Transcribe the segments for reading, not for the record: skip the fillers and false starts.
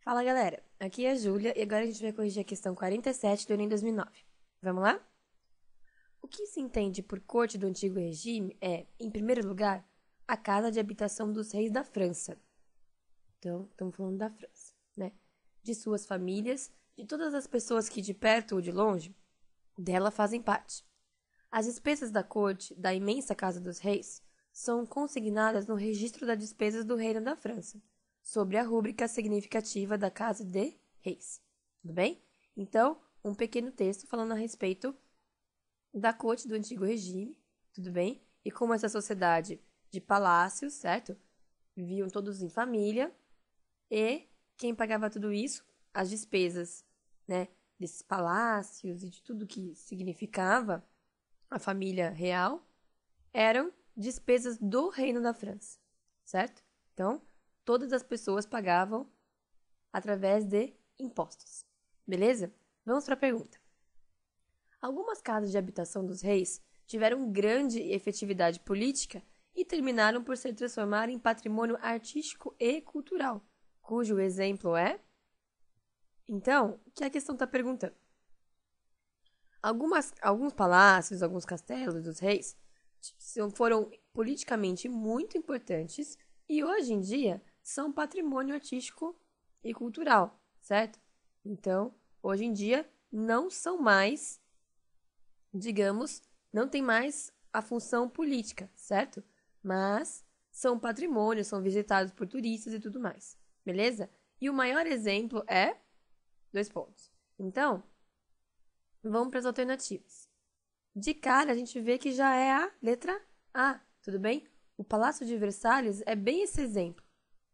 Fala galera, aqui é a Júlia e agora a gente vai corrigir a questão 47 do Enem 2009. Vamos lá? O que se entende por corte do Antigo Regime é, em primeiro lugar, a casa de habitação dos reis da França. Então, estamos falando da França, né? De suas famílias, de todas as pessoas que de perto ou de longe dela fazem parte. As despesas da corte da imensa casa dos reis são consignadas no registro das despesas do Reino da França, sobre a rúbrica significativa da Casa de Reis. Tudo bem? Então, um pequeno texto falando a respeito da corte do Antigo Regime, tudo bem? E como essa sociedade de palácios, certo? Viviam todos em família e quem pagava tudo isso, as despesas, né, desses palácios e de tudo que significava a família real, eram despesas do Reino da França, certo? Então, todas as pessoas pagavam através de impostos. Beleza? Vamos para a pergunta. Algumas casas de habitação dos reis tiveram grande efetividade política e terminaram por se transformar em patrimônio artístico e cultural, cujo exemplo é... Então, o que a questão está perguntando? Alguns palácios, alguns castelos dos reis foram politicamente muito importantes e hoje em dia são patrimônio artístico e cultural, certo? Então, hoje em dia, não são mais, digamos, não tem mais a função política, certo? Mas são patrimônio, são visitados por turistas e tudo mais, beleza? E o maior exemplo é... Dois pontos. Então, vamos para as alternativas. De cara, a gente vê que já é a letra A, tudo bem? O Palácio de Versalhes é bem esse exemplo.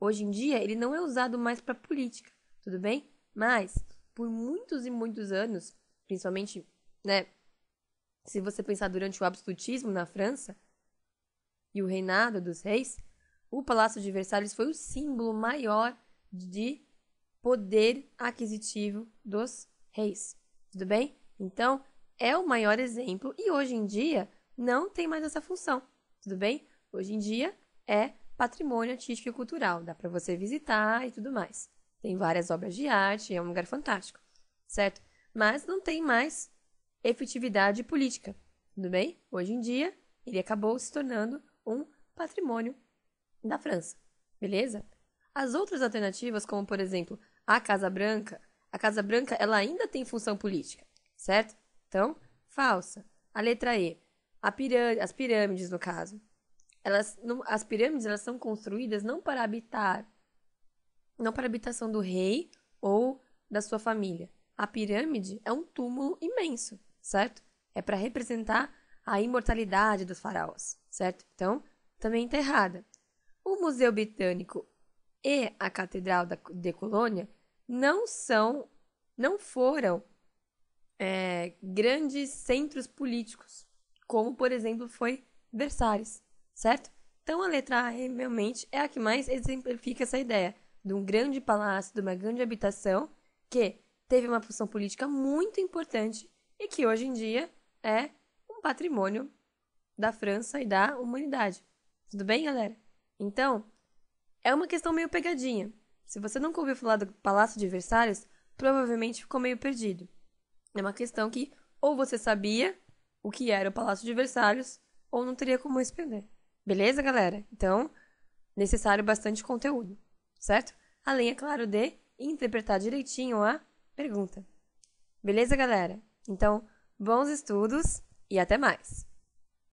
Hoje em dia, ele não é usado mais para política, tudo bem? Mas, por muitos e muitos anos, principalmente, né, se você pensar durante o absolutismo na França e o reinado dos reis, o Palácio de Versalhes foi o símbolo maior de poder aquisitivo dos reis, tudo bem? Então, é o maior exemplo e hoje em dia não tem mais essa função, tudo bem? Hoje em dia é patrimônio artístico e cultural, dá para você visitar e tudo mais. Tem várias obras de arte, é um lugar fantástico, certo? Mas não tem mais efetividade política, tudo bem? Hoje em dia, ele acabou se tornando um patrimônio da França, beleza? As outras alternativas, como por exemplo, a Casa Branca ela ainda tem função política, certo? Então, falsa. A letra E, as pirâmides no caso. As pirâmides elas são construídas não para habitação do rei ou da sua família. A pirâmide é um túmulo imenso, certo? É para representar a imortalidade dos faraós, certo? Então, também está errada. O Museu Britânico e a Catedral de Colônia não foram grandes centros políticos, como, por exemplo, foi Versalhes, certo? Então, a letra A realmente é a que mais exemplifica essa ideia de um grande palácio, de uma grande habitação que teve uma função política muito importante e que hoje em dia é um patrimônio da França e da humanidade. Tudo bem, galera? Então, é uma questão meio pegadinha. Se você nunca ouviu falar do Palácio de Versalhes, provavelmente ficou meio perdido. É uma questão que ou você sabia o que era o Palácio de Versalhes ou não teria como responder. Beleza, galera? Então, necessário bastante conteúdo, certo? Além, é claro, de interpretar direitinho a pergunta. Beleza, galera? Então, bons estudos e até mais!